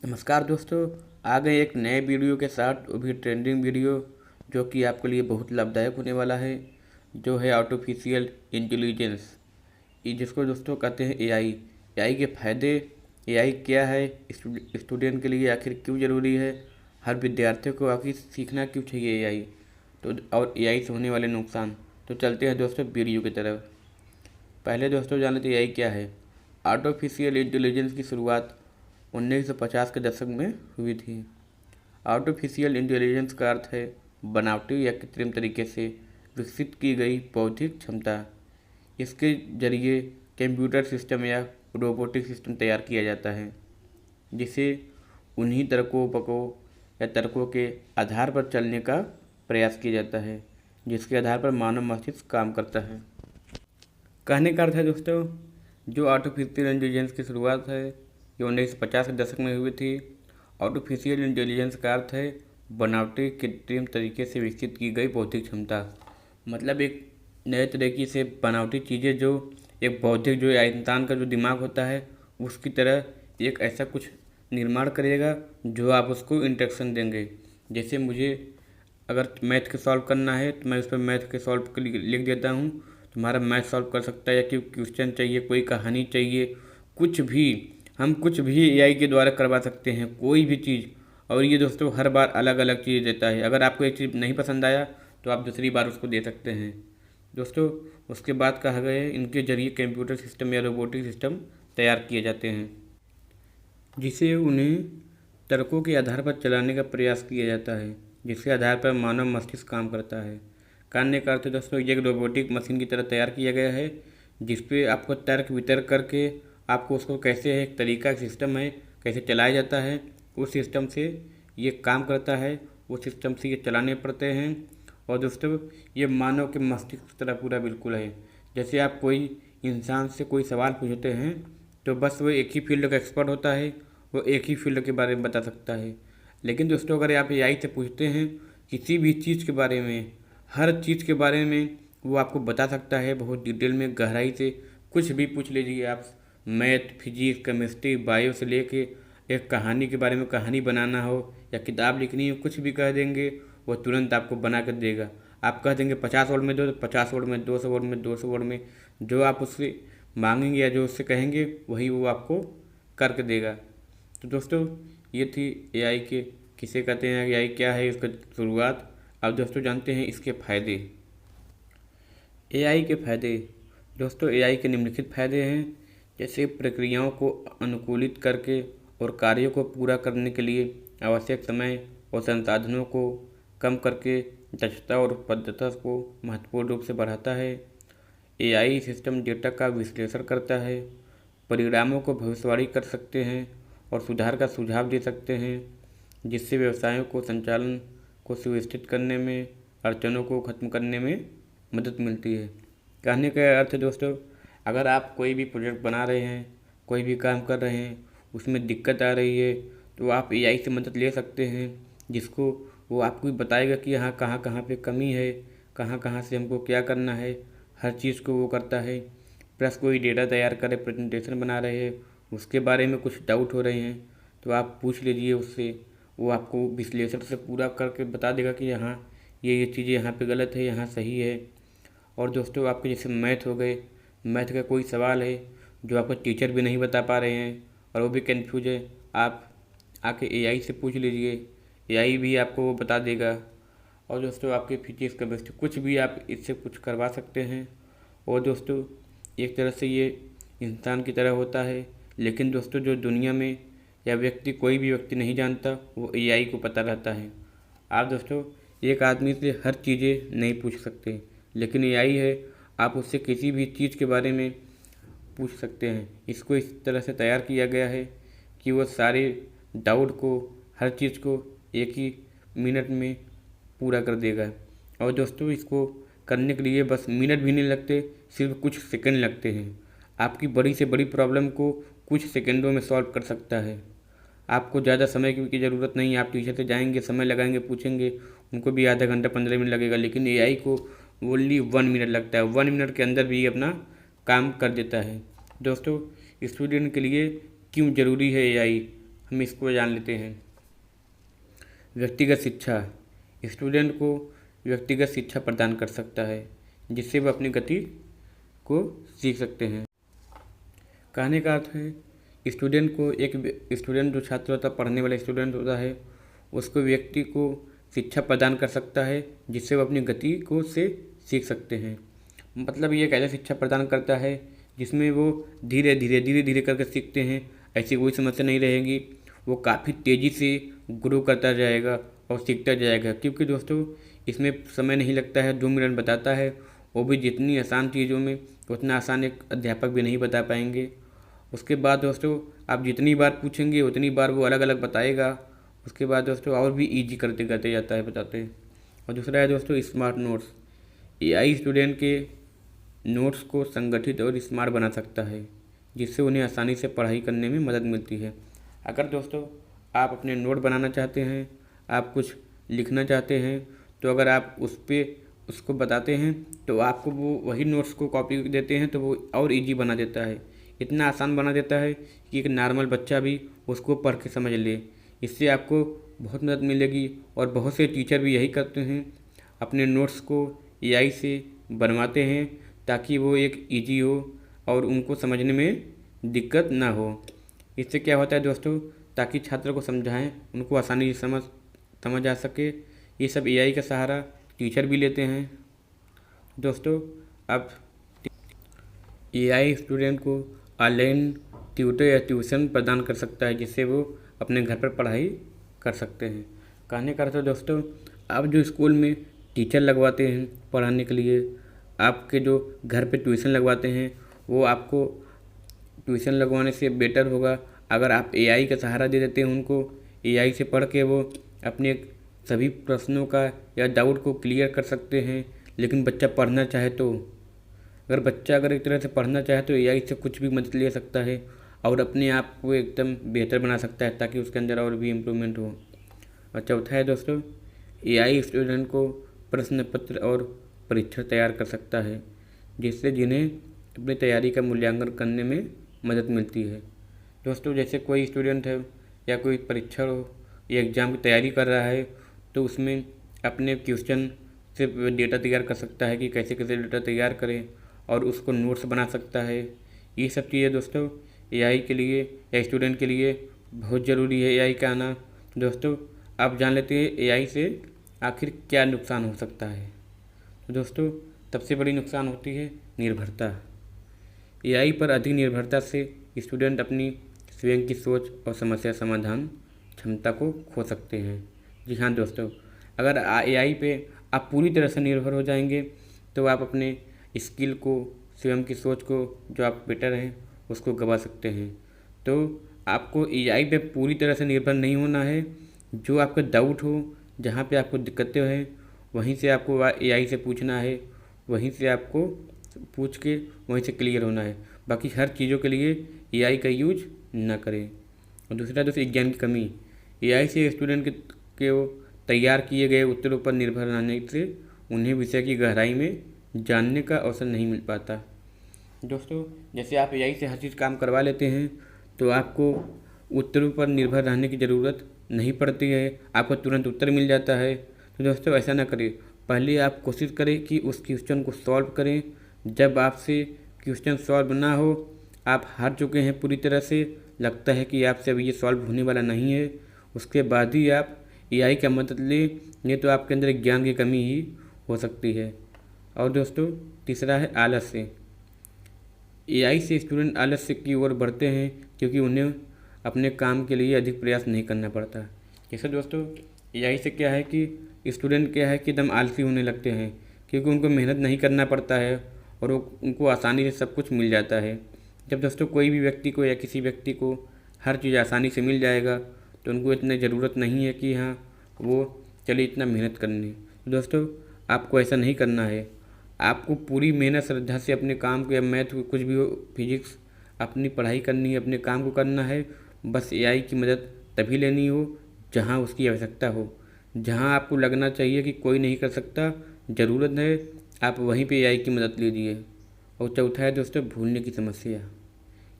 नमस्कार दोस्तों। आ गए एक नए वीडियो के साथ, वो भी ट्रेंडिंग वीडियो जो कि आपके लिए बहुत लाभदायक होने वाला है। जो है आर्टिफिशियल इंटेलिजेंस, ये जिसको दोस्तों कहते हैं एआई। एआई के फ़ायदे, एआई क्या है, स्टूडेंट के लिए आखिर क्यों ज़रूरी है, हर विद्यार्थी को आखिर सीखना क्यों चाहिए एआई, तो और एआई से होने वाले नुकसान। तो चलते हैं दोस्तों वीडियो की तरफ। पहले दोस्तों जान लेते एआई क्या है। आर्टिफिशियल इंटेलिजेंस की शुरुआत 1950 के दशक में हुई थी। आर्टिफिशियल इंटेलिजेंस का अर्थ है बनावटी या कृत्रिम तरीके से विकसित की गई बौद्धिक क्षमता। इसके जरिए कंप्यूटर सिस्टम या रोबोटिक सिस्टम तैयार किया जाता है, जिसे उन्हीं तर्कों या तर्कों के आधार पर चलने का प्रयास किया जाता है, जिसके आधार पर मानव मस्तिष्क काम करता है। कहने का अर्थ है दोस्तों, जो आर्टिफिशियल इंटेलिजेंस की शुरुआत है ये 1950 के दशक में हुई थी। आर्टिफिशियल इंटेलिजेंस का अर्थ है बनावटी कृत्रिम तरीके से विकसित की गई बौद्धिक क्षमता। मतलब एक नए तरीके से बनावटी चीज़ें जो एक बौद्धिक जो इंसान का जो दिमाग होता है उसकी तरह एक ऐसा कुछ निर्माण करेगा जो आप उसको इंस्ट्रक्शन देंगे। जैसे मुझे अगर मैथ के सॉल्व करना है तो मैं उस पर मैथ के सॉल्व लिख देता हूँ, तुम्हारा मैथ सॉल्व कर सकता है। या कोई क्वेश्चन चाहिए, कोई कहानी चाहिए, कुछ भी, हम कुछ भी एआई के द्वारा करवा सकते हैं, कोई भी चीज़। और ये दोस्तों हर बार अलग अलग चीज़ देता है। अगर आपको एक चीज़ नहीं पसंद आया तो आप दूसरी बार उसको दे सकते हैं दोस्तों। उसके बाद कहा गया है इनके जरिए कंप्यूटर सिस्टम या रोबोटिक सिस्टम तैयार किए जाते हैं, जिसे उन्हें तर्कों के आधार पर चलाने का प्रयास किया जाता है, जिसके आधार पर मानव मस्तिष्क काम करता है। कहने का अर्थ दोस्तों ये एक रोबोटिक मशीन की तरह तैयार किया गया है, जिसपे आपको तर्क वितर्क करके आपको उसको कैसे है, एक तरीका सिस्टम है कैसे चलाया जाता है, उस सिस्टम से ये काम करता है, उस सिस्टम से ये चलाने पड़ते हैं। और दोस्तों ये मानव के मस्तिष्क की तरह पूरा बिल्कुल है। जैसे आप कोई इंसान से कोई सवाल पूछते हैं तो बस वो एक ही फील्ड का एक्सपर्ट होता है, वो एक ही फील्ड के बारे में बता सकता है। लेकिन दोस्तों अगर आप एआई से पूछते हैं किसी भी चीज़ के बारे में, हर चीज़ के बारे में वो आपको बता सकता है, बहुत डिटेल में गहराई से। कुछ भी पूछ लीजिए आप, मैथ, फिजिक्स, केमिस्ट्री, बायो से लेके एक कहानी के बारे में, कहानी बनाना हो या किताब लिखनी हो, कुछ भी कह देंगे वो तुरंत आपको बना कर देगा। आप कह देंगे 50 वर्ड में दो तो 50 वर्ड में, 200 वर्ड में 200 वर्ड में, जो आप उससे मांगेंगे या जो उससे कहेंगे वही वो आपको करके देगा। तो दोस्तों ये थी एआई के, किसे कहते हैं, एआई क्या है, इसका शुरुआत। अब दोस्तों जानते हैं इसके फ़ायदे। एआई के फ़ायदे दोस्तों, एआई के निम्नलिखित फ़ायदे हैं। जैसे प्रक्रियाओं को अनुकूलित करके और कार्यों को पूरा करने के लिए आवश्यक समय और संसाधनों को कम करके दक्षता और उत्पादकता को महत्वपूर्ण रूप से बढ़ाता है। एआई सिस्टम डेटा का विश्लेषण करता है, परिणामों को भविष्यवाणी कर सकते हैं और सुधार का सुझाव दे सकते हैं, जिससे व्यवसायों को संचालन को सुव्यवस्थित करने में, अड़चनों को खत्म करने में मदद मिलती है। कहने का अर्थ है दोस्तों, अगर आप कोई भी प्रोजेक्ट बना रहे हैं, कोई भी काम कर रहे हैं, उसमें दिक्कत आ रही है तो आप एआई से मदद ले सकते हैं, जिसको वो आपको बताएगा कि यहाँ कहाँ कहाँ पे कमी है, कहाँ कहाँ से हमको क्या करना है, हर चीज़ को वो करता है। प्लस कोई डेटा तैयार करे, प्रेजेंटेशन बना रहे हैं, उसके बारे में कुछ डाउट हो रहे हैं तो आप पूछ लीजिए उससे, वो आपको विश्लेषण से पूरा करके बता देगा कि यहाँ ये चीज़ें यहाँ पे गलत है, यहाँ सही है। और दोस्तों आपके जैसे मैथ हो गए, मैथ का कोई सवाल है जो आपको टीचर भी नहीं बता पा रहे हैं और वो भी कन्फ्यूज है, आप आके एआई से पूछ लीजिए, एआई भी आपको वो बता देगा। और दोस्तों आपके फिजिक्स केमिस्ट्री कुछ भी आप इससे कुछ करवा सकते हैं। और दोस्तों एक तरह से ये इंसान की तरह होता है, लेकिन दोस्तों जो दुनिया में या व्यक्ति कोई भी व्यक्ति नहीं जानता वो एआई को पता रहता है। आप दोस्तों एक आदमी से हर चीज़ें नहीं पूछ सकते, लेकिन एआई है, आप उससे किसी भी चीज़ के बारे में पूछ सकते हैं। इसको इस तरह से तैयार किया गया है कि वो सारे डाउट को, हर चीज़ को एक ही मिनट में पूरा कर देगा। और दोस्तों इसको करने के लिए बस मिनट भी नहीं लगते, सिर्फ कुछ सेकंड लगते हैं। आपकी बड़ी से बड़ी प्रॉब्लम को कुछ सेकंडों में सॉल्व कर सकता है। आपको ज़्यादा समय की ज़रूरत नहीं है। आप टीचर से जाएंगे, समय लगाएंगे, पूछेंगे, उनको भी आधा घंटा 15 मिनट लगेगा, लेकिन एआई को ओनली 1 मिनट लगता है। 1 मिनट के अंदर भी अपना काम कर देता है। दोस्तों स्टूडेंट के लिए क्यों ज़रूरी है एआई, हम इसको जान लेते हैं। व्यक्तिगत शिक्षा, स्टूडेंट को व्यक्तिगत शिक्षा प्रदान कर सकता है जिससे वह अपनी गति को सीख सकते हैं। कहने का अर्थ है स्टूडेंट को, एक स्टूडेंट जो छात्र होता है, पढ़ने वाला स्टूडेंट होता है, उसको व्यक्ति को शिक्षा प्रदान कर सकता है जिससे वो अपनी गति को से सीख सकते हैं। मतलब ये एक ऐसा शिक्षा प्रदान करता है जिसमें वो धीरे धीरे करके सीखते हैं। ऐसी कोई समस्या नहीं रहेगी, वो काफ़ी तेज़ी से ग्रो करता जाएगा और सीखता जाएगा। क्योंकि दोस्तों इसमें समय नहीं लगता है, 2 मिनट बताता है, वो भी जितनी आसान चीज़ों में उतना आसान एक अध्यापक भी नहीं बता पाएंगे। उसके बाद दोस्तों आप जितनी बार पूछेंगे उतनी बार वो अलग अलग बताएगा। उसके बाद दोस्तों और भी ईजी करते करते जाता है बताते। और दूसरा है दोस्तों स्मार्ट नोट्स। एआई स्टूडेंट के नोट्स को संगठित और स्मार्ट बना सकता है जिससे उन्हें आसानी से पढ़ाई करने में मदद मिलती है। अगर दोस्तों आप अपने नोट बनाना चाहते हैं, आप कुछ लिखना चाहते हैं, तो अगर आप उसको बताते हैं तो आपको वो वही नोट्स को कॉपी देते हैं तो वो और इजी बना देता है। इतना आसान बना देता है कि एक नॉर्मल बच्चा भी उसको पढ़ के समझ ले। इससे आपको बहुत मदद मिलेगी और बहुत से टीचर भी यही करते हैं, अपने नोट्स को एआई से बनवाते हैं ताकि वो एक इजी हो और उनको समझने में दिक्कत ना हो। इससे क्या होता है दोस्तों, ताकि छात्र को समझाएं उनको आसानी से समझ आ सके। ये सब एआई का सहारा टीचर भी लेते हैं। दोस्तों अब एआई स्टूडेंट को ऑनलाइन ट्यूटर या ट्यूशन प्रदान कर सकता है जिससे वो अपने घर पर पढ़ाई कर सकते हैं। कहने का अर्थ है दोस्तों, आप जो स्कूल में टीचर लगवाते हैं पढ़ाने के लिए, आपके जो घर पे ट्यूशन लगवाते हैं, वो आपको ट्यूशन लगवाने से बेटर होगा अगर आप एआई का सहारा दे देते हैं उनको। एआई से पढ़ के वो अपने सभी प्रश्नों का या डाउट को क्लियर कर सकते हैं। लेकिन बच्चा पढ़ना चाहे तो, अगर एक तरह से पढ़ना चाहे तो एआई से कुछ भी मदद ले सकता है और अपने आप को एकदम बेहतर बना सकता है ताकि उसके अंदर और भी इम्प्रूवमेंट हो। और चौथा है दोस्तों, एआई स्टूडेंट को प्रश्न पत्र और परीक्षा तैयार कर सकता है जिससे जिन्हें अपनी तैयारी का मूल्यांकन करने में मदद मिलती है। दोस्तों जैसे कोई स्टूडेंट है या कोई परीक्षा हो या एग्ज़ाम की तैयारी कर रहा है तो उसमें अपने क्वेश्चन से डेटा तैयार कर सकता है कि कैसे कैसे डेटा तैयार करें और उसको नोट्स बना सकता है। ये सब चीज़ें दोस्तों एआई के लिए या स्टूडेंट के लिए बहुत ज़रूरी है एआई का आना। दोस्तों आप जान लेते हैं एआई से आखिर क्या नुकसान हो सकता है। तो दोस्तों सबसे बड़ी नुकसान होती है निर्भरता। एआई पर अधिक निर्भरता से स्टूडेंट अपनी स्वयं की सोच और समस्या समाधान क्षमता को खो सकते हैं। जी हाँ दोस्तों, अगर एआई पे आप पूरी तरह से निर्भर हो जाएंगे तो आप अपने स्किल को, स्वयं की सोच को, जो आप बेटर हैं उसको गंवा सकते हैं। तो आपको एआई पे पूरी तरह से निर्भर नहीं होना है। जो आपका डाउट हो, जहाँ पे आपको दिक्कतें हैं, वहीं से आपको एआई से पूछना है, वहीं से आपको पूछ के वहीं से क्लियर होना है। बाकी हर चीज़ों के लिए एआई का यूज ना करें। और दूसरा दोस्तों ज्ञान की कमी। एआई से स्टूडेंट के वो तैयार किए गए उत्तरों पर निर्भर रहने से उन्हें विषय की गहराई में जानने का अवसर नहीं मिल पाता। दोस्तों जैसे आप एआई से हर चीज़ काम करवा लेते हैं तो आपको उत्तरों पर निर्भर रहने की ज़रूरत नहीं पड़ती है, आपको तुरंत उत्तर मिल जाता है। तो दोस्तों ऐसा ना करें, पहले आप कोशिश करें कि उस क्वेश्चन को सॉल्व करें। जब आपसे क्वेश्चन सॉल्व ना हो, आप हार चुके हैं पूरी तरह से, लगता है कि आपसे अभी ये सॉल्व होने वाला नहीं है, उसके बाद ही आप एआई का मदद लें, नहीं तो आपके अंदर ज्ञान की कमी ही हो सकती है। और दोस्तों तीसरा है आलस्य। एआई से स्टूडेंट आलस्य की ओर बढ़ते हैं क्योंकि उन्हें अपने काम के लिए अधिक प्रयास नहीं करना पड़ता। जैसे दोस्तों एआई से क्या है कि स्टूडेंट क्या है कि एकदम आलसी होने लगते हैं क्योंकि उनको मेहनत नहीं करना पड़ता है और उनको आसानी से सब कुछ मिल जाता है। जब दोस्तों कोई भी व्यक्ति को या किसी व्यक्ति को हर चीज़ आसानी से मिल जाएगा तो उनको इतनी ज़रूरत नहीं है कि हाँ वो चलिए इतना मेहनत करनी। तो दोस्तों आपको ऐसा नहीं करना है, आपको पूरी मेहनत श्रद्धा से अपने काम को, या मैथ कुछ भी हो, फिजिक्स, अपनी पढ़ाई करनी है, अपने काम को करना है। बस एआई की मदद तभी लेनी हो जहाँ उसकी आवश्यकता हो। जहाँ आपको लगना चाहिए कि कोई नहीं कर सकता, ज़रूरत है, आप वहीं पे एआई की मदद लीजिए। और चौथा है दोस्तों भूलने की समस्या।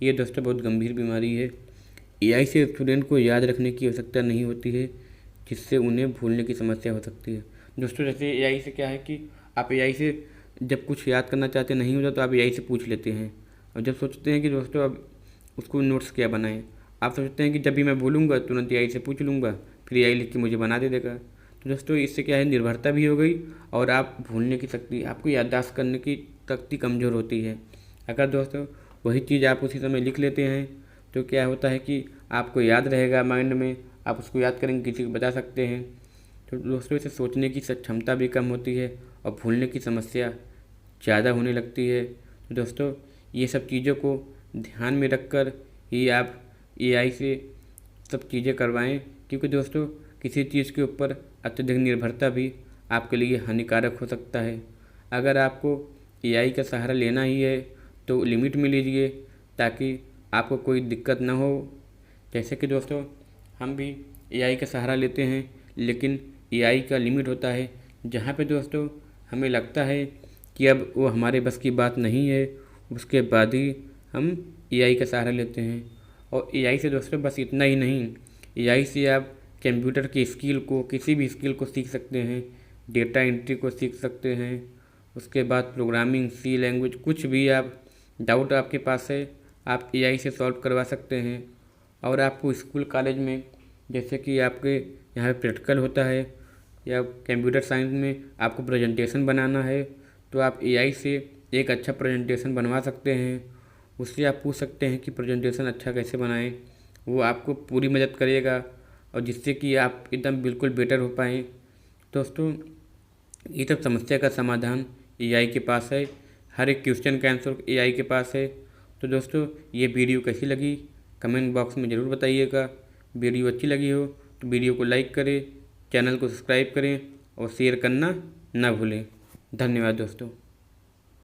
ये दोस्तों बहुत गंभीर बीमारी है। एआई से स्टूडेंट को याद रखने की आवश्यकता नहीं होती है, जिससे उन्हें भूलने की समस्या हो सकती है। दोस्तों जैसे एआई से क्या है कि आप एआई से जब कुछ याद करना चाहते नहीं होता तो आप एआई से पूछ लेते हैं, और जब सोचते हैं कि दोस्तों अब उसको नोट्स क्या बनाएं, आप सोचते हैं कि जब भी मैं बोलूँगा तुरंत एआई से पूछ लूँगा, फिर एआई लिख के मुझे बना दे देगा। तो दोस्तों इससे क्या है, निर्भरता भी हो गई और आप भूलने की शक्ति, आपको याददाश्त करने की शक्ति कमज़ोर होती है। अगर दोस्तों वही चीज़ आप उसी समय लिख लेते हैं तो क्या होता है कि आपको याद रहेगा माइंड में, आप उसको याद करेंगे, किसी को बता सकते हैं। तो दोस्तों इसे सोचने की क्षमता भी कम होती है और भूलने की समस्या ज़्यादा होने लगती है। तो दोस्तों ये सब चीज़ों को ध्यान में रखकर ही आप एआई से सब चीज़ें करवाएं, क्योंकि दोस्तों किसी चीज़ के ऊपर अत्यधिक निर्भरता भी आपके लिए हानिकारक हो सकता है। अगर आपको एआई का सहारा लेना ही है तो लिमिट में लीजिए, ताकि आपको कोई दिक्कत ना हो। जैसे कि दोस्तों हम भी एआई का सहारा लेते हैं, लेकिन एआई का लिमिट होता है, जहाँ पे दोस्तों हमें लगता है कि अब वो हमारे बस की बात नहीं है, उसके बाद ही हम एआई का सहारा लेते हैं। और एआई से दोस्तों बस इतना ही नहीं, एआई से आप कंप्यूटर की स्किल को, किसी भी स्किल को सीख सकते हैं, डेटा एंट्री को सीख सकते हैं, उसके बाद प्रोग्रामिंग, सी लैंग्वेज, कुछ भी आप डाउट आपके पास है आप एआई से सॉल्व करवा सकते हैं। और आपको स्कूल कॉलेज में जैसे कि आपके यहाँ प्रैक्टिकल होता है या कंप्यूटर साइंस में आपको प्रेजेंटेशन बनाना है, तो आप एआई से एक अच्छा प्रेजेंटेशन बनवा सकते हैं। उससे आप पूछ सकते हैं कि प्रेजेंटेशन अच्छा कैसे बनाएं, वो आपको पूरी मदद करेगा और जिससे कि आप एकदम बिल्कुल बेटर हो पाएँ। दोस्तों ये सब समस्या का समाधान एआई के पास है, हर एक क्वेश्चन का आंसर एआई के पास है। तो दोस्तों ये वीडियो कैसी लगी कमेंट बॉक्स में ज़रूर बताइएगा। वीडियो अच्छी लगी हो तो वीडियो को लाइक करें, चैनल को सब्सक्राइब करें और शेयर करना ना भूलें। धन्यवाद दोस्तों।